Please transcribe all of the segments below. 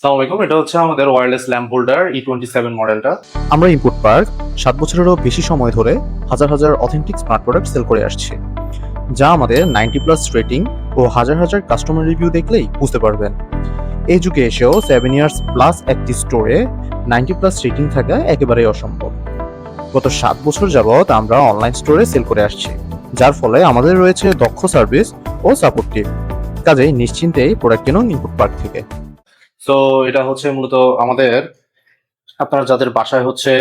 আসসালামু আলাইকুম। এটা হচ্ছে আমাদের ওয়্যারলেস ল্যাম্প হোল্ডার E27 মডেলটা। আমরা ইনপুট পার্ক 7 বছরেরও বেশি সময় ধরে হাজার হাজার অথেন্টিক স্মার্ট প্রোডাক্ট সেল করে আসছি, যা আমাদের 90+ রেটিং ও হাজার হাজার কাস্টমার রিভিউ দেখলেই বুঝতে পারবেন। এই যুগে এসেও 7 ইয়ার্স প্লাস একটি স্টোরে 90+ রেটিং থাকা একেবারেই অসম্ভব। গত 7 বছর যাবৎ আমরা অনলাইন স্টোরে সেল করে আসছি, যার ফলে আমাদের রয়েছে দক্ষ সার্ভিস ও সাপোর্ট টিম। কাজেই নিশ্চিন্তেই প্রোডাক্ট কিনুন ইনপুট পার্ক থেকে। সো এটা হচ্ছে মূলত আমাদের আপনারা যাদের বাসায় হচ্ছে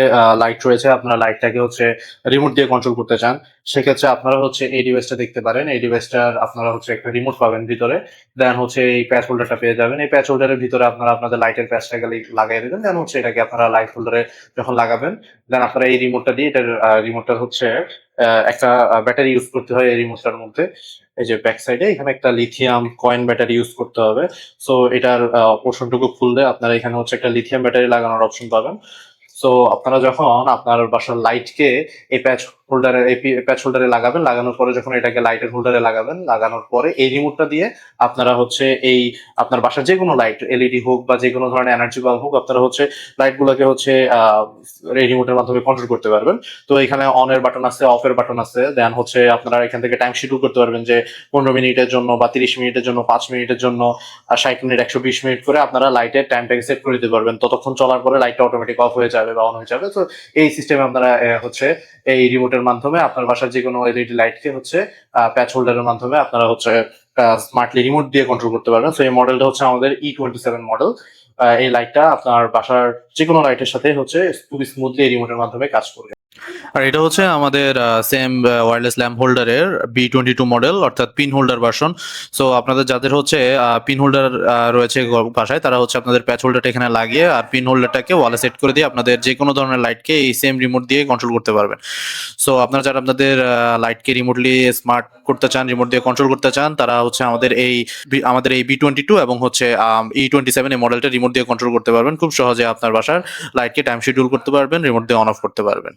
লাইট রয়েছে, আপনারা লাইটটাকে হচ্ছে রিমোট দিয়ে কন্ট্রোল করতে চান, সেক্ষেত্রে আপনারা হচ্ছে এই ডিভাইসটা দেখতে পারেন। এই ডিভাইসটার আপনারা হচ্ছে একটা রিমোট পাবেন ভিতরে। দেন হচ্ছে এই প্যাচ হোল্ডারটা পেয়ে যাবেন। এই প্যাচ হোল্ডারের ভিতরে আপনারা আপনাদের লাইটের প্যাচটাকে লাগাই দেবেন। দেন হচ্ছে এটাকে আপনারা লাইট হোল্ডারে যখন লাগাবেন, দেন আপনারা এই রিমোটটা দিয়ে এটার রিমোটটা হচ্ছে একটা ব্যাটারি ইউজ করতে হয় এই রিমোটটার মধ্যে। এই যে ব্যাক সাইডে এখানে একটা লিথিয়াম কয়েন ব্যাটারি ইউজ করতে হবে। সো এটার পোর্শনটুকু খুললে আপনারা এখানে হচ্ছে একটা লিথিয়াম ব্যাটারি লাগানোর অপশন পাবেন। সো আপনারা যখন আপনার বাসার লাইটকে এই প্যাচ হোল্ডারে লাগাবেন, লাগানোর পরে যখন এটাকে লাইটের হোল্ডারে লাগাবেন, লাগানোর পরে এই রিমোটটা দিয়ে আপনারা হচ্ছে এই আপনার বাসার যে কোনো লাইট, এলইডি হোক বা যে কোনো ধরনের এনার্জি বাল্ব হোক, আপনারা হচ্ছে লাইটগুলোকে হচ্ছে এই রিমোটের মাধ্যমে কন্ট্রোল করতে পারবেন। তো এখানে অনের বাটন আছে, অফের বাটন আছে। দেন হচ্ছে আপনারা এখান থেকে টাইম শিডিউল করতে পারবেন যে 15 মিনিটের জন্য বা 30 মিনিটের জন্য, 5 মিনিটের জন্য, 60 মিনিট, 120 মিনিট করে আপনারা লাইটের টাইমটাকে সেট করে দিতে পারবেন। ততক্ষণ চলার পরে লাইটটা অটোমেটিক অফ হয়ে যাবে বা অন হয়ে যাবে। তো এই সিস্টেমে আপনারা হচ্ছে এই রিমোটের মাধ্যমে আপনার বাসার যে কোনো এলইডি লাইটকে হচ্ছে প্যাচ হোল্ডারের মাধ্যমে আপনারা হচ্ছে স্মার্টলি রিমোট দিয়ে কন্ট্রোল করতে পারবেন। তো এই মডেলটা হচ্ছে আমাদের E27 মডেল। এই লাইটটা আপনার বাসার যে কোনো লাইটের সাথে হচ্ছে খুবই স্মুথলি এই রিমোটের মাধ্যমে কাজ করবে। আর এটা হচ্ছে আমাদের সেম ওয়্যারলেস ল্যাম্প হোল্ডারের B22 মডেল, অর্থাৎ পিন হোল্ডার ভার্সন। সো আপনাদের যাদের হচ্ছে পিন হোল্ডার রয়েছে বাসায়, তারা হচ্ছে আপনাদের প্যাচ হোল্ডারটা এখানে লাগিয়ে আর পিন হোল্ডারটাকে ওয়ালে সেট করে দিয়ে আপনাদের যে কোনো ধরনের লাইটকে এই সেম রিমোট দিয়ে কন্ট্রোল করতে পারবেন। সো আপনারা যারা আপনাদের লাইটকে রিমোটলি স্মার্ট করতে চান, রিমোট দিয়ে কন্ট্রোল করতে চান, তারা হচ্ছে আমাদের এই B22 এবং হচ্ছে E27 এই মডেলটা রিমোট দিয়ে কন্ট্রোল করতে পারবেন। খুব সহজে আপনার বাসার লাইটকে টাইম শিডিউল করতে পারবেন, রিমোট দিয়ে অন অফ করতে পারবেন।